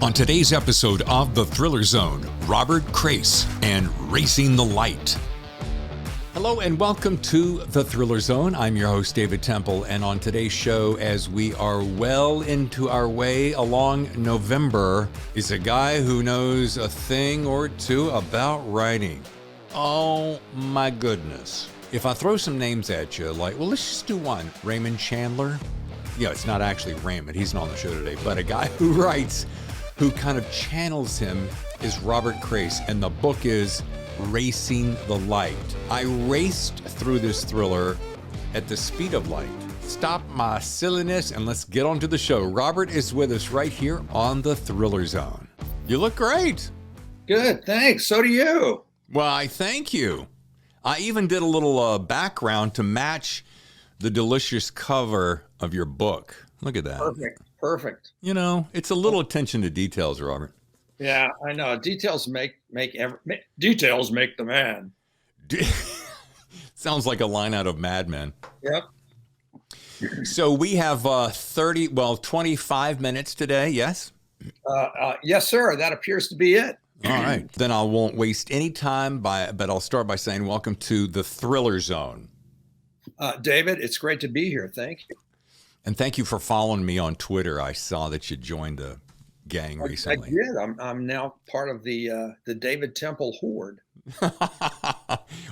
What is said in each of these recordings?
On today's episode of The Thriller Zone, Robert Crais and Racing the Light. Hello and welcome to The Thriller Zone. I'm your host, David Temple, and on today's show, as we are well into our way along November, is a guy who knows a thing or two about writing. Oh my goodness. If I throw some names at you, like, well, let's just do one. Raymond Chandler. Yeah, it's not actually Raymond. He's not on the show today, but a guy who writes, who kind of channels him, is Robert Crais, and the book is Racing the Light. I raced through this thriller at the speed of light. Stop my silliness and let's get on to the show. Robert is with us right here on the Thriller Zone. You look great. Good, thanks. So do you. Well, I thank you. I even did a little background to match the delicious cover of your book. Look at that. Perfect. You know, it's a little attention to details, Robert. Yeah, I know. Details make details make the man. Sounds like a line out of Mad Men. Yep. So we have 25 minutes today, yes? Yes, sir. That appears to be it. All right. Then I won't waste any time, but I'll start by saying welcome to the Thriller Zone. David, it's great to be here. Thank you. And thank you for following me on Twitter. I saw that you joined the gang recently. I did. I'm now part of the David Temple horde.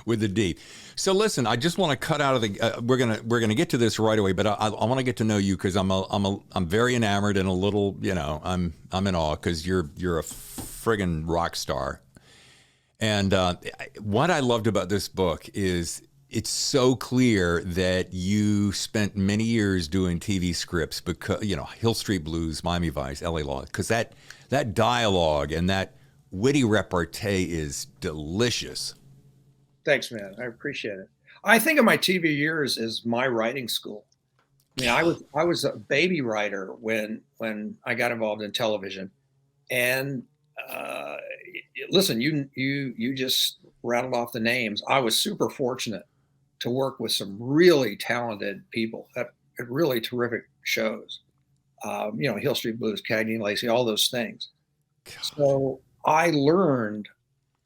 With the D. So listen, I just want to cut out of the. We're gonna get to this right away, but I want to get to know you because I'm very enamored and a little, I'm in awe because you're a friggin' rock star. And what I loved about this book is it's so clear that you spent many years doing TV scripts because, Hill Street Blues, Miami Vice, LA Law, because that dialogue and that witty repartee is delicious. Thanks, man. I appreciate it. I think of my TV years as my writing school. I mean, I was a baby writer when I got involved in television. And listen, you just rattled off the names. I was super fortunate to work with some really talented people at really terrific shows. Hill Street Blues, Cagney and Lacey, all those things. God. So I learned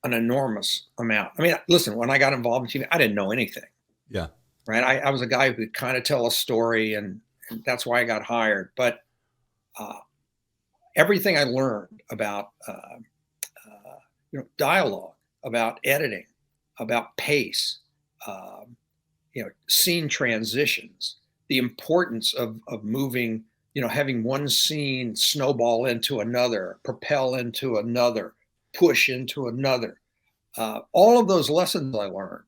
an enormous amount. I mean, listen, when I got involved in TV, I didn't know anything. Yeah. Right. I was a guy who could kind of tell a story, and that's why I got hired. But everything I learned about dialogue, about editing, about pace, scene transitions, the importance of moving, having one scene snowball into another, propel into another, push into another. All of those lessons I learned.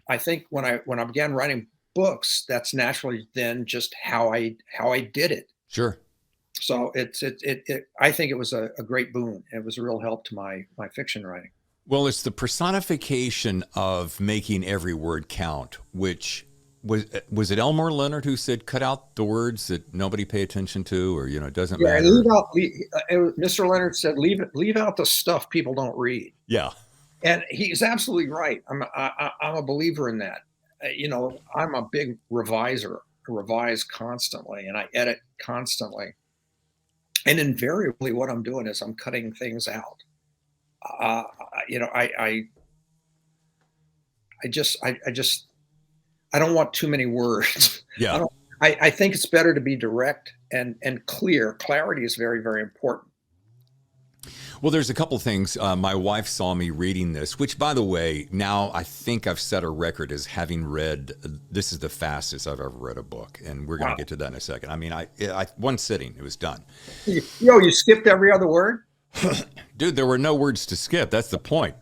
I think when I began writing books, that's naturally then just how I did it. Sure. So I think it was a great boon. It was a real help to my fiction writing. Well, it's the personification of making every word count, which was it Elmore Leonard who said, cut out the words that nobody pay attention to, or, it doesn't matter. Mr. Leonard said, leave out the stuff people don't read. Yeah. And he's absolutely right. I'm a believer in that. I'm a big reviser. I revise constantly and I edit constantly. And invariably what I'm doing is I'm cutting things out. I don't want too many words. Yeah. I think it's better to be direct and clear. Clarity is very, very important. Well, there's a couple things. My wife saw me reading this, which, by the way, now I think I've set a record as having read, this is the fastest I've ever read a book. And we're going to get to that in a second. I mean, I one sitting, it was done. You skipped every other word? Dude, there were no words to skip. That's the point.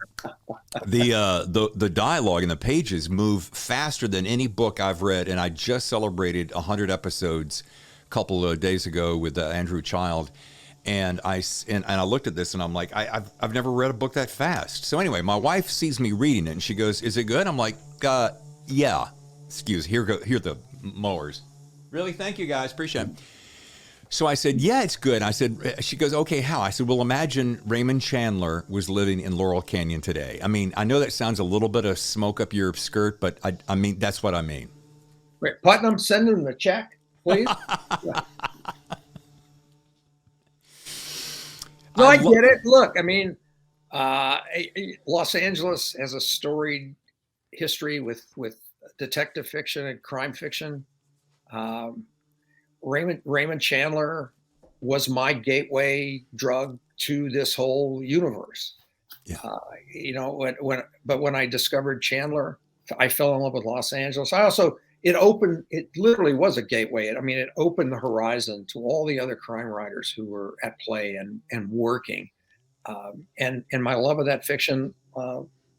The dialogue and the pages move faster than any book I've read, and I just celebrated 100 episodes a couple of days ago with Andrew Child, and I looked at this and I'm like, I've never read a book that fast. So anyway, my wife sees me reading it and she goes, "Is it good?" I'm like, yeah. Excuse. Here are the mowers. Really? Thank you guys. Appreciate it. So I said, yeah, it's good. I said, she goes, okay, how? I said, well, imagine Raymond Chandler was living in Laurel Canyon today. I mean, I know that sounds a little bit of smoke up your skirt, but I mean, that's what I mean. Wait, Putnam, send him the check, please. No, I get it. Look, I mean, Los Angeles has a storied history with detective fiction and crime fiction. Um, Raymond Chandler was my gateway drug to this whole universe. Yeah. You know, when I discovered Chandler, I fell in love with Los Angeles. It literally was a gateway. I mean, it opened the horizon to all the other crime writers who were at play and working. And my love of that fiction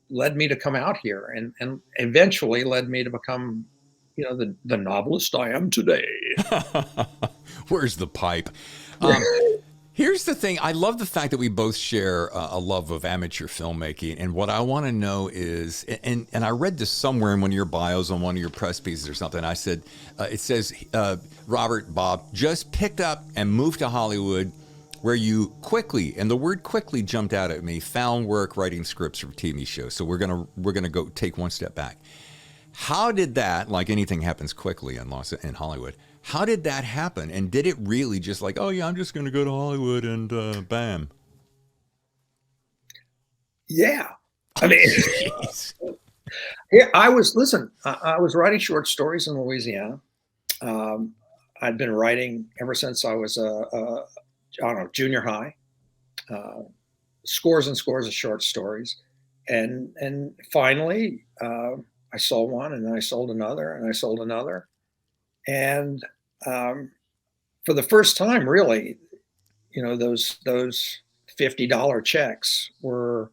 led me to come out here, and eventually led me to become, you know, the novelist I am today. Where's the pipe? Here's the thing. I love the fact that we both share a love of amateur filmmaking. And what I want to know is, and I read this somewhere in one of your bios on one of your press pieces or something. I said, it says, Robert Bob just picked up and moved to Hollywood, where you quickly, and the word quickly jumped out at me, found work writing scripts for TV shows. So we're gonna go take one step back. How did that, like anything happens quickly in Hollywood, how did that happen? And did it really just like, oh yeah, I'm just going to go to Hollywood and bam? Yeah. I mean, yeah, I was writing short stories in Louisiana. I'd been writing ever since I was, I don't know, junior high, scores and scores of short stories. And finally, I sold one, and then I sold another, and I sold another. And for the first time, really, you know, those $50 checks were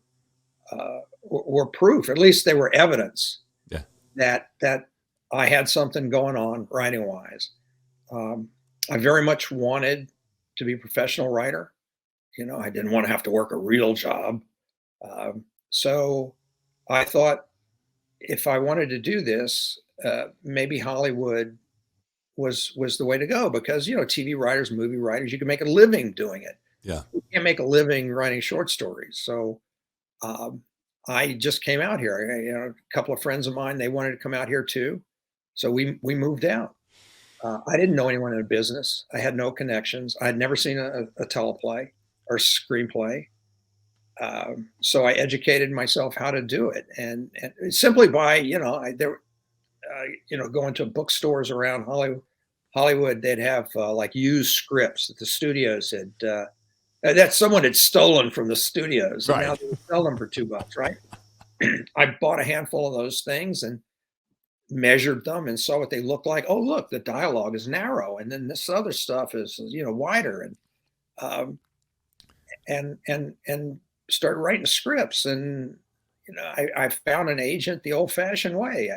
proof. At least they were evidence, Yeah. that I had something going on writing wise. I very much wanted to be a professional writer. You know, I didn't want to have to work a real job. So I thought, if I wanted to do this, maybe Hollywood was the way to go, because, you know, TV writers, movie writers, you can make a living doing it. Yeah. You can't make a living writing short stories. So I just came out here. You know, a couple of friends of mine, they wanted to come out here too, so we moved out. I didn't know anyone in the business. I had no connections. I had never seen a teleplay or screenplay. So I educated myself how to do it, and simply by, you know, you know, going to bookstores around Hollywood, they'd have like used scripts that the studios had, that someone had stolen from the studios, and Right. now they would sell them for $2, right? I bought a handful of those things and measured them and saw what they looked like. Oh, look, the dialogue is narrow, and then this other stuff is, you know, wider, um, and started writing scripts. And, you know, I found an agent the old-fashioned way.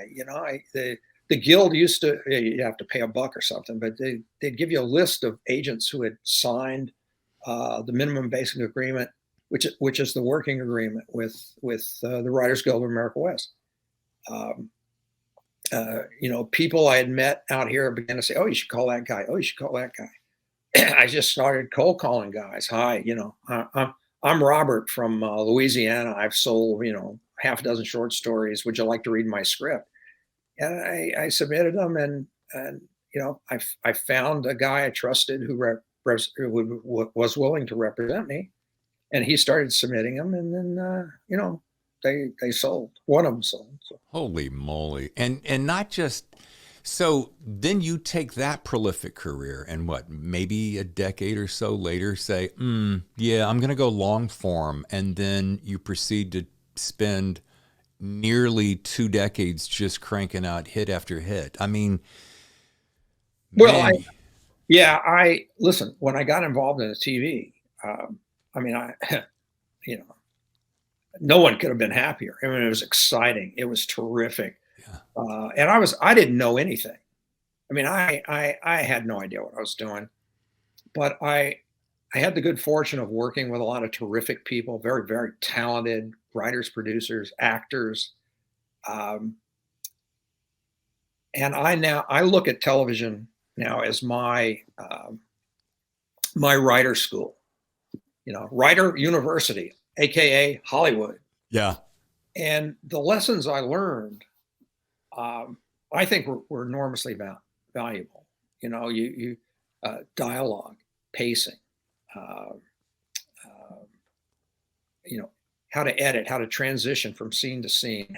The guild used to, you have to pay $1 or something, but they'd give you a list of agents who had signed the minimum basic agreement, which is the working agreement with the Writers Guild of America West. You know, people I had met out here began to say, "Oh, you should call that guy. Oh, you should call that guy." I just started cold calling guys. Hi, you know, I'm Robert from Louisiana. I've sold, you know, half a dozen short stories. Would you like to read my script? And I submitted them, and you know, I found a guy I trusted who was willing to represent me, and he started submitting them, and then you know, they sold. One of them sold. So. Holy moly. And not just, so then you take that prolific career and what, maybe a decade or so later say, yeah, I'm going to go long form. And then you proceed to spend nearly 2 decades just cranking out hit after hit. I mean, Well, man. I listen, when I got involved in the TV, I mean, you know, no one could have been happier. I mean, it was exciting. It was terrific. Yeah. And I didn't know anything. I mean, I had no idea what I was doing, but I had the good fortune of working with a lot of terrific people, very, very talented writers, producers, actors. And I look at television now as my writer school, you know, writer university, AKA Hollywood. Yeah. And the lessons I learned, I think were enormously valuable. You know, you dialogue, pacing, you know, how to edit, how to transition from scene to scene,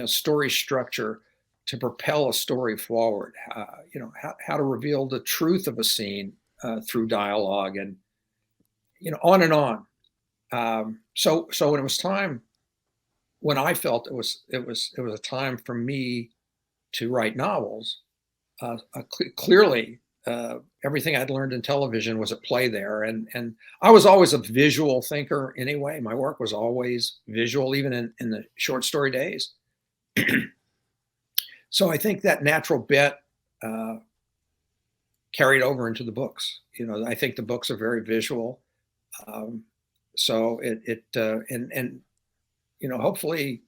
story structure to propel a story forward, how to reveal the truth of a scene through dialogue, and on and on. So when it was time, when I felt it was a time for me to write novels, clearly everything I'd learned in television was at play there, and I was always a visual thinker anyway. My work was always visual, even in the short story days. So I think that natural bent carried over into the books. I think the books are very visual. So hopefully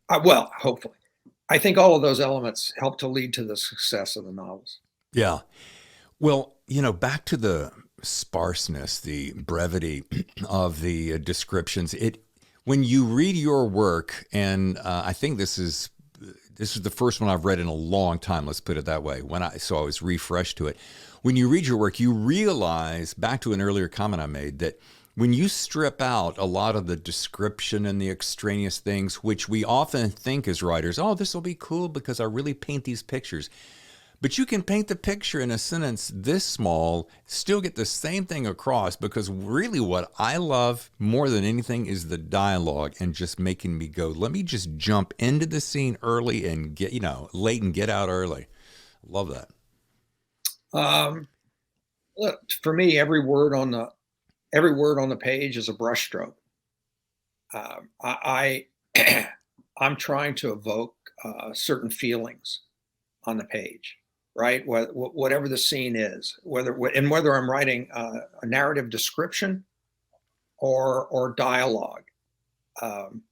hopefully, I think all of those elements help to lead to the success of the novels. Yeah. Well, back to the sparseness, the brevity of the descriptions. When you read your work, and I think this is the first one I've read in a long time. Let's put it that way. So I was refreshed to it. When you read your work, you realize, back to an earlier comment I made, that when you strip out a lot of the description and the extraneous things, which we often think as writers, oh, this will be cool because I really paint these pictures. But you can paint the picture in a sentence this small, still get the same thing across, because really what I love more than anything is the dialogue and just making me go, let me just jump into the scene early and get, late and get out early. Love that. Look, for me, every word on the page is a brushstroke. I'm trying to evoke certain feelings on the page, right? Whatever the scene is, whether I'm writing a narrative description or dialogue, I'm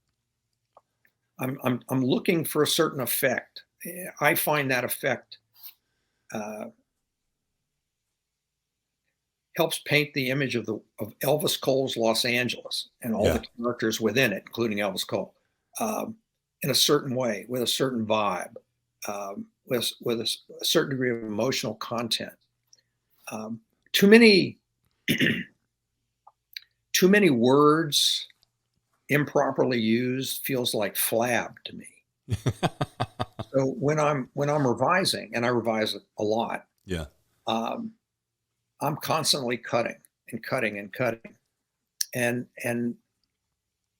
looking for a certain effect. I find that effect helps paint the image of Elvis Cole's Los Angeles and all the characters within it, including Elvis Cole, in a certain way, with a certain vibe, with a certain degree of emotional content. Too many words improperly used feels like flab to me. So when I'm revising, and I revise a lot, I'm constantly cutting and cutting and cutting, and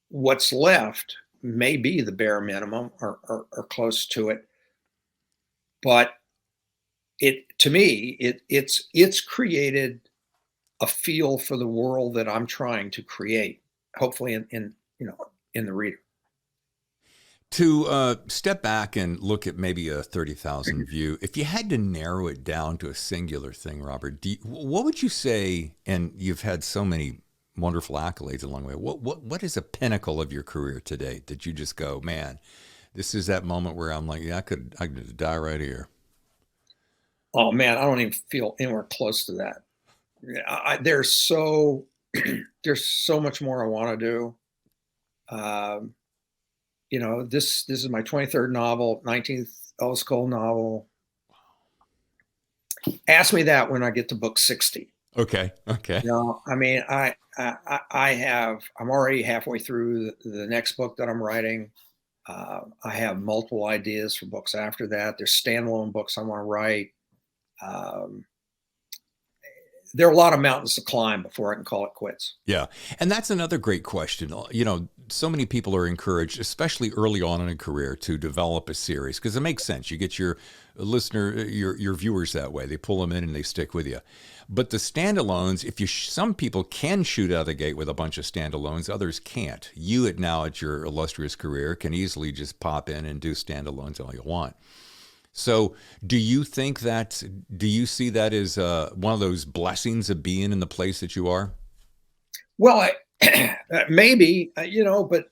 what's left may be the bare minimum or close to it, but to me it's created a feel for the world that I'm trying to create, hopefully in the reader. To step back and look at maybe a 30,000 view, if you had to narrow it down to a singular thing, Robert, what would you say? And you've had so many wonderful accolades along the way. What is a pinnacle of your career today that you just go, man, this is that moment where I'm like, yeah, I could die right here. Oh man, I don't even feel anywhere close to that. There's so much more I want to do. This is my 23rd novel, 19th Elvis Cole novel. Ask me that when I get to book 60. Okay. I mean, I'm already halfway through the next book that I'm writing. I have multiple ideas for books after that. There's standalone books I want to write. There are a lot of mountains to climb before I can call it quits. Yeah. And that's another great question. So many people are encouraged, especially early on in a career, to develop a series because it makes sense. You get your listener, your viewers that way. They pull them in and they stick with you. But the standalones, some people can shoot out of the gate with a bunch of standalones, others can't. You at your illustrious career can easily just pop in and do standalones all you want. So do you see that as one of those blessings of being in the place that you are? Well, maybe, but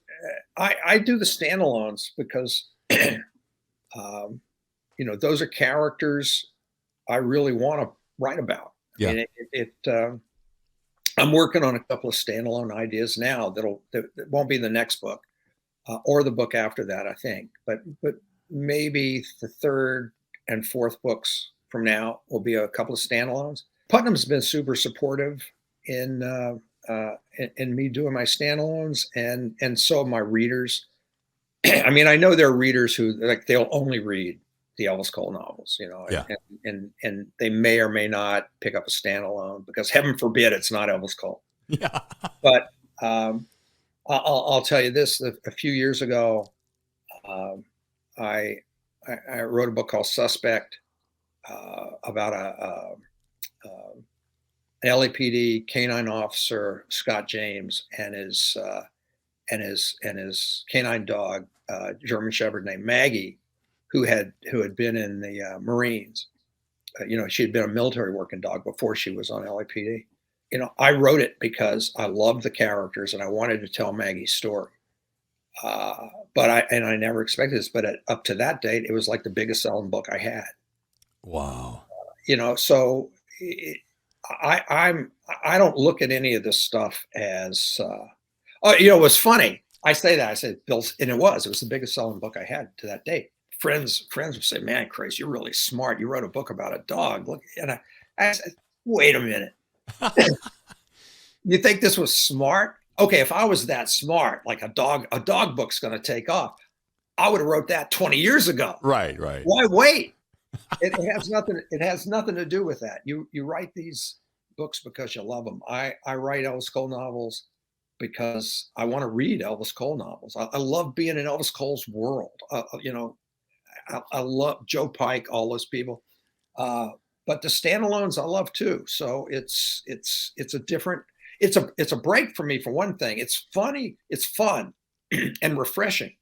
I do the standalones because, those are characters I really want to write about. Yeah. And I'm working on a couple of standalone ideas now that won't be the next book or the book after that, I think. But maybe the third and fourth books from now will be a couple of standalones. Putnam's been super supportive in in me doing my standalones, and so my readers. I mean, I know there are readers who like they'll only read the Elvis Cole novels, Yeah. and they may or may not pick up a standalone because heaven forbid it's not Elvis Cole. Yeah. But I'll tell you this: a few years ago, I wrote a book called Suspect about an LAPD canine officer, Scott James, and his canine dog, German Shepherd named Maggie, who had been in the Marines. She had been a military working dog before she was on LAPD. I wrote it because I loved the characters and I wanted to tell Maggie's story. But I never expected this, but up to that date, it was like the biggest selling book I had. Wow. So I don't look at any of this stuff as, it was funny. I say that, I said, Bill, and it was the biggest selling book I had to that date. Friends would say, man, Crais, you're really smart. You wrote a book about a dog. Look, and I said, wait a minute. You think this was smart? Okay, if I was that smart, like a dog book's going to take off, I would have wrote that 20 years ago. Right. Why wait? It has nothing. It has nothing to do with that. You write these books because you love them. I write Elvis Cole novels because I want to read Elvis Cole novels. I love being in Elvis Cole's world. I love Joe Pike, all those people. But the standalones I love too. So it's a different. It's a break for me, for one thing. It's funny. It's fun and refreshing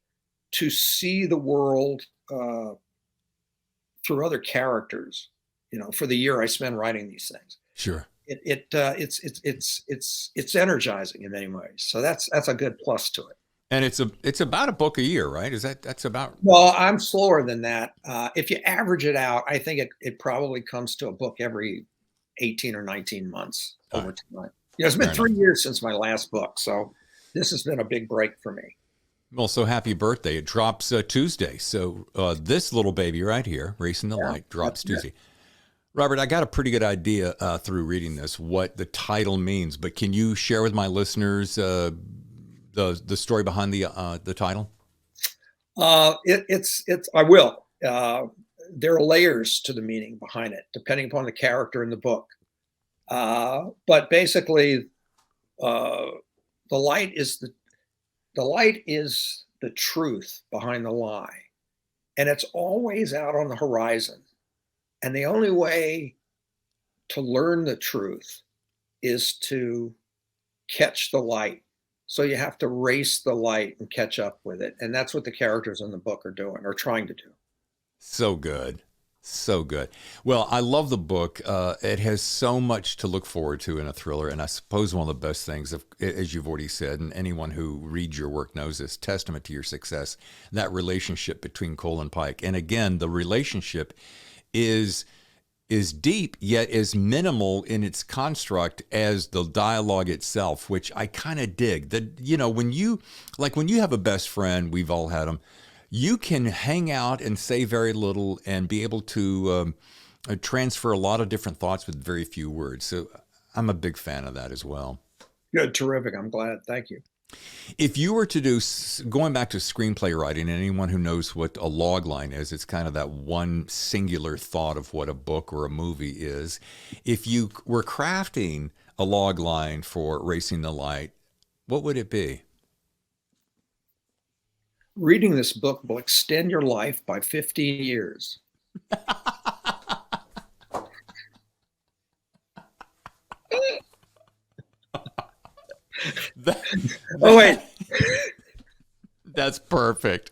to see the world through other characters. For the year I spend writing these things. Sure. It's energizing in many ways. So that's a good plus to it. And it's about a book a year, right? That's about? Well, I'm slower than that. If you average it out, I think it probably comes to a book every 18 or 19 months over time. It's been 3 years since my last book, so this has been a big break for me. Well, so happy birthday. It drops Tuesday. So this little baby right here, Racing the Light, drops Tuesday. Robert, I got a pretty good idea through reading this what the title means, but can you share with my listeners the story behind the title? I will. There are layers to the meaning behind it, depending upon the character in the book. But basically, the light is the truth behind the lie, and it's always out on the horizon. And the only way to learn the truth is to catch the light. So you have to race the light and catch up with it. And that's what the characters in the book are doing, or trying to do. So good. So good. Well, I love the book. It has so much to look forward to in a thriller. And I suppose one of the best things, as you've already said, and anyone who reads your work knows this, testament to your success, that relationship between Cole and Pike. And again, the relationship is deep, yet is minimal in its construct as the dialogue itself, which I kind of dig. That, when you have a best friend, we've all had them, you can hang out and say very little and be able to transfer a lot of different thoughts with very few words. So I'm a big fan of that as well. Good, terrific. I'm glad. Thank you. If you were to do, going back to screenplay writing, anyone who knows what a log line is, it's kind of that one singular thought of what a book or a movie is. If you were crafting a log line for Racing the Light, what would it be? Reading this book will extend your life by 15 years. Oh, wait. That's perfect.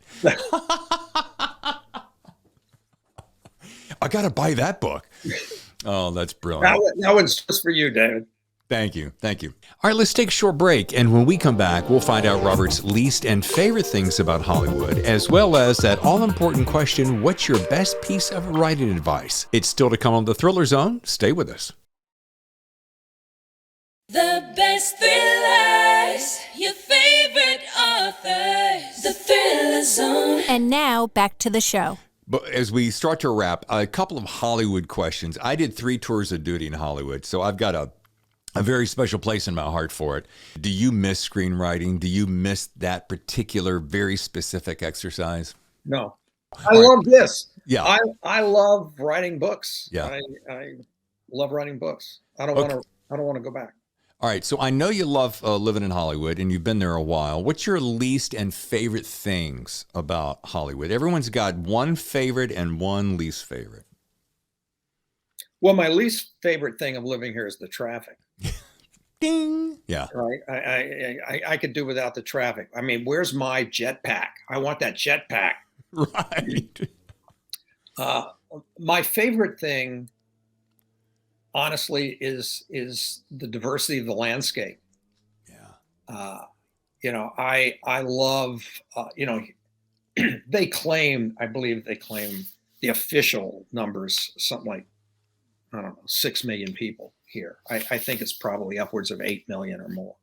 I got to buy that book. Oh, that's brilliant. That one's just for you, David. Thank you. Thank you. All right, let's take a short break. And when we come back, we'll find out Robert's least and favorite things about Hollywood, as well as that all-important question, what's your best piece of writing advice? It's still to come on The Thriller Zone. Stay with us. The best thrillers, your favorite authors, The Thriller Zone. And now, back to the show. But as we start to wrap, a couple of Hollywood questions. I did 3 tours of duty in Hollywood, so I've got a very special place in my heart for it. Do you miss screenwriting? Do you miss that particular, very specific exercise? No, I love this. Yeah. I love writing books. Yeah. I love writing books. I don't Okay. want to go back. All right. So I know you love living in Hollywood and you've been there a while. What's your least and favorite things about Hollywood? Everyone's got one favorite and one least favorite. Well, my least favorite thing of living here is the traffic. Ding. Yeah. Right. I could do without the traffic. I mean, where's my jetpack? I want that jetpack. Right. My favorite thing, honestly, is the diversity of the landscape. Yeah. I love, I believe they claim the official numbers, something like, I don't know, 6 million people here. I think it's probably upwards of 8 million or more.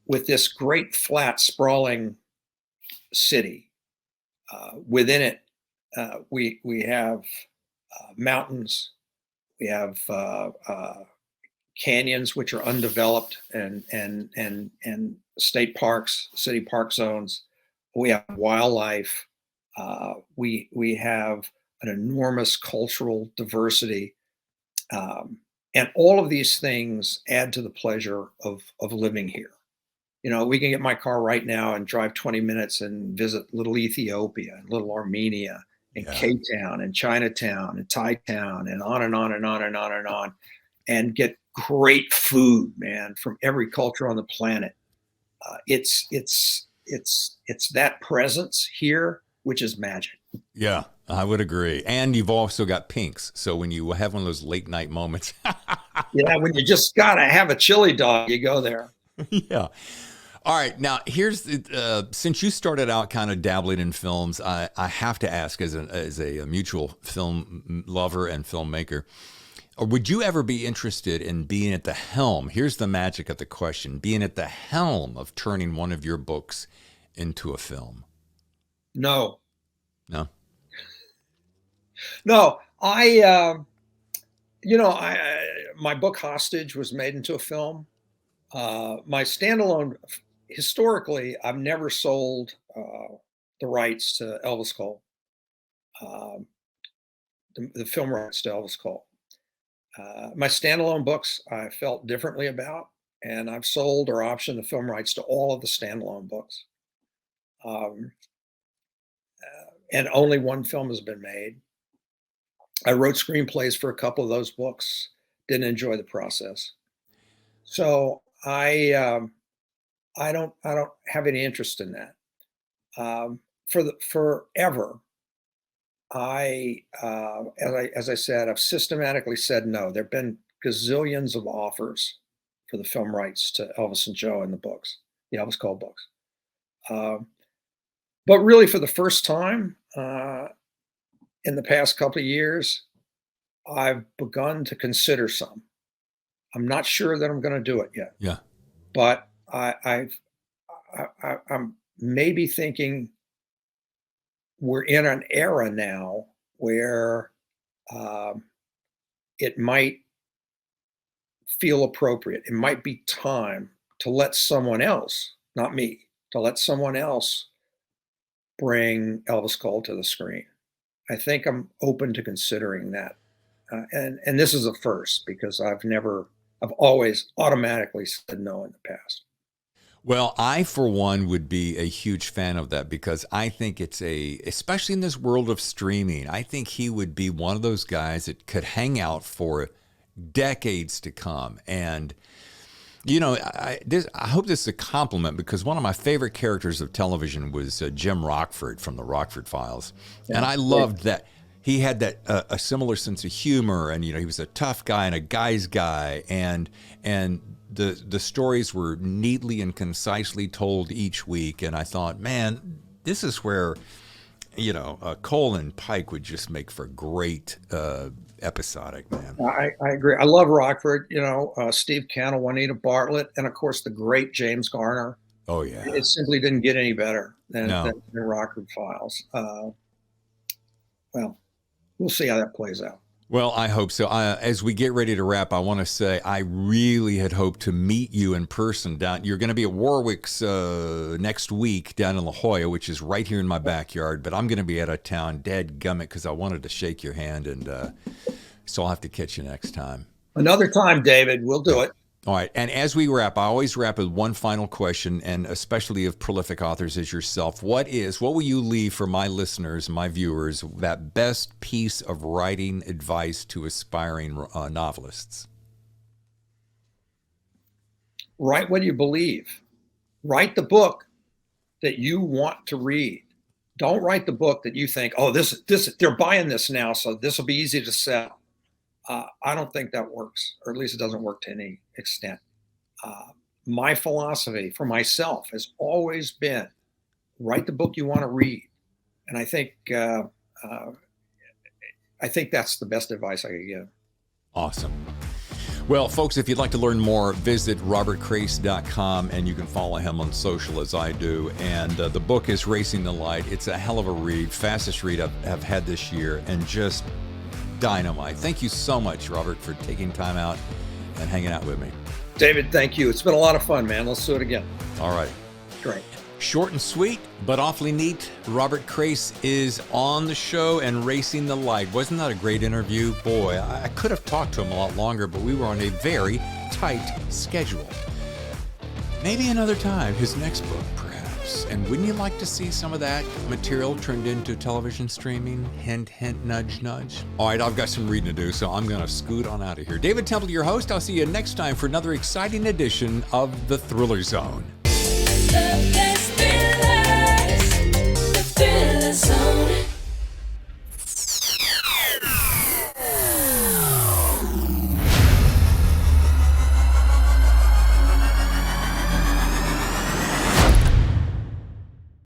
With this great, flat, sprawling city, within it, we have mountains, we have canyons which are undeveloped, and state parks, city park zones. We have wildlife. We have an enormous cultural diversity, and all of these things add to the pleasure of living here. We can get my car right now and drive 20 minutes and visit little Ethiopia and little Armenia and Cape Town and Chinatown and Thai Town and on and on and on and on and on, and get great food, man, from every culture on the planet. It's that presence here, which is magic. Yeah, I would agree. And you've also got pinks. So when you have one of those late night moments. Yeah, when you just got to have a chili dog, you go there. Yeah. All right. Now, here's since you started out kind of dabbling in films, I have to ask, as a mutual film lover and filmmaker, would you ever be interested in being at the helm? Here's the magic of the question: being at the helm of turning one of your books into a film. No. No. No. My book Hostage was made into a film. My standalone, historically, I've never sold the rights to Elvis Cole, the film rights to Elvis Cole. My standalone books I felt differently about, and I've sold or optioned the film rights to all of the standalone books. And only one film has been made. I wrote screenplays for a couple of those books, didn't enjoy the process. So I don't have any interest in that. Forever, as I said, I've systematically said no. There've been gazillions of offers for the film rights to Elvis and Joe in the books, the Elvis Cole books. But really, for the first time in the past couple of years, I've begun to consider some. I'm not sure that I'm going to do it yet. Yeah. But I'm maybe thinking we're in an era now where it might feel appropriate. It might be time to let someone else, not me, to let someone else bring Elvis Cole to the screen. I think I'm open to considering that. And this is a first, because I've always automatically said no in the past. Well, I, for one, would be a huge fan of that, because I think especially in this world of streaming, I think he would be one of those guys that could hang out for decades to come. And, I hope this is a compliment, because one of my favorite characters of television was Jim Rockford from the Rockford Files. Yeah. And I loved that. He had that a similar sense of humor, and he was a tough guy and a guy's guy, and the stories were neatly and concisely told each week. And I thought, man, this is where Cole and Pike would just make for great episodic, man. I agree. I love Rockford. Steve Cannell, Juanita Bartlett, and of course the great James Garner. Oh yeah, it simply didn't get any better than the Rockford Files. Well, we'll see how that plays out. Well, I hope so. As we get ready to wrap, I want to say I really had hoped to meet you in person down. You're going to be at Warwick's next week down in La Jolla, which is right here in my backyard. But I'm going to be out of town, dadgummit, because I wanted to shake your hand, and so I'll have to catch you next time. Another time, David. We'll do it. All right. And as we wrap, I always wrap with one final question, and especially of prolific authors as yourself. What will you leave for my listeners, my viewers, that best piece of writing advice to aspiring novelists? Write what you believe. Write the book that you want to read. Don't write the book that you think, oh, this they're buying this now, so this will be easy to sell. I don't think that works, or at least it doesn't work to any extent. My philosophy for myself has always been write the book you want to read. And I think that's the best advice I could give. Awesome. Well, folks, if you'd like to learn more, visit robertcrais.com, and you can follow him on social as I do. And the book is Racing the Light. It's a hell of a read, fastest read I've had this year, and just dynamite. Thank you so much, Robert, for taking time out and hanging out with me. David, thank you. It's been a lot of fun, man. Let's do it again. All right. Great. Short and sweet, but awfully neat. Robert Crais is on the show and Racing the Light. Wasn't that a great interview? Boy, I could have talked to him a lot longer, but we were on a very tight schedule. Maybe another time, his next book, perhaps. And wouldn't you like to see some of that material turned into television streaming? Hint, hint, nudge, nudge. All right, I've got some reading to do, so I'm going to scoot on out of here. David Temple, your host. I'll see you next time for another exciting edition of The Thriller Zone. The best thrillers, the Thriller Zone.